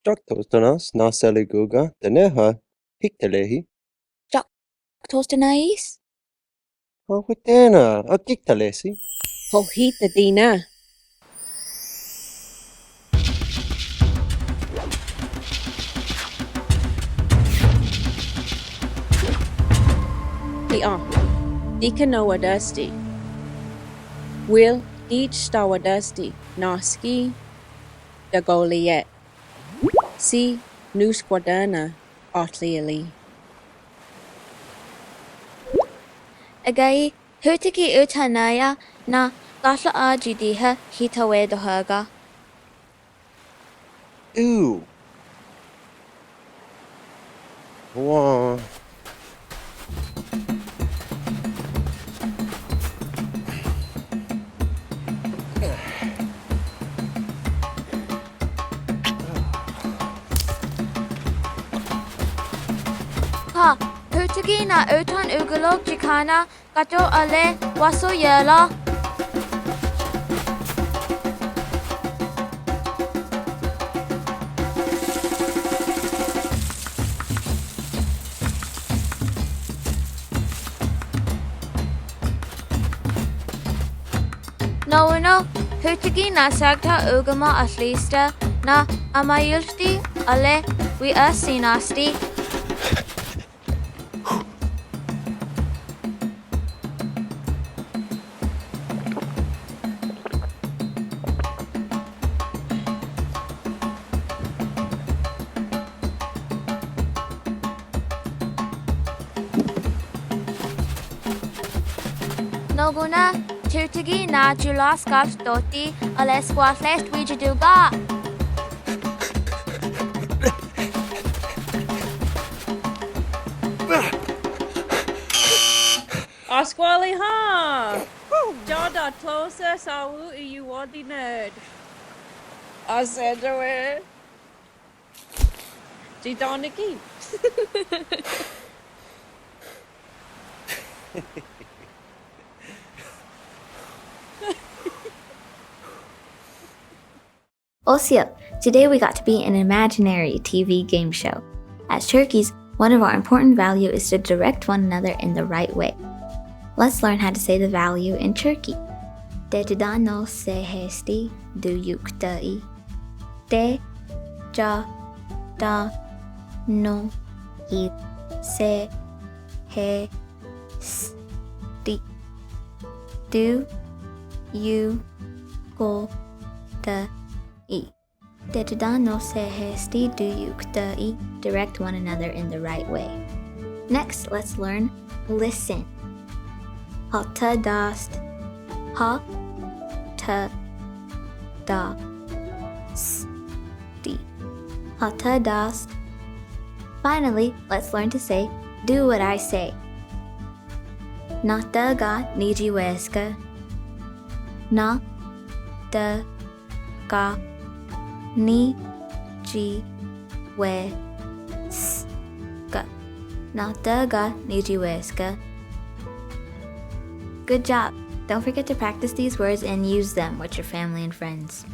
Tostonas nasaligoga teneha hiktalehi. Tostanais? Awatena akiktalesi. Hohita dina. Dika noa dusty. Will each stawa dusty. Noski da goliet. Si nusquadana otliali. Agai hutiki utanaya na gafla ajidiha hitawe dohaga. Ooh. Wah. Ha hutiki na utan ugulog jikana kato ale waso yela. No, hutiki na sagta ugama atlista na amayulti ale we Sinasd. Noguna tutigi na julas gat doti ale squatlest wijiduga. Osquali ha! Joda closer sawu you wadi nerd. Asedawe. Jidoniki. Osiyo, today we got to be an imaginary TV game show. As Cherokees, one of our important values is to direct one another in the right way. Let's learn how to say the value in Cherokee. Te no se hesti du yuktai. Te ja da no I se he sti. Do you go the I. Te no se hesti du yuktai. Direct one another in the right way. Next, let's learn listen. Ha ta dast. Ha ta da sti. Ha ta dast. Finally, let's learn to say do what I say. Na ta ga niji weska. Na ta ga ni ji we ska. Na ta ga ni ji we ska. Good job! Don't forget to practice these words and use them with your family and friends.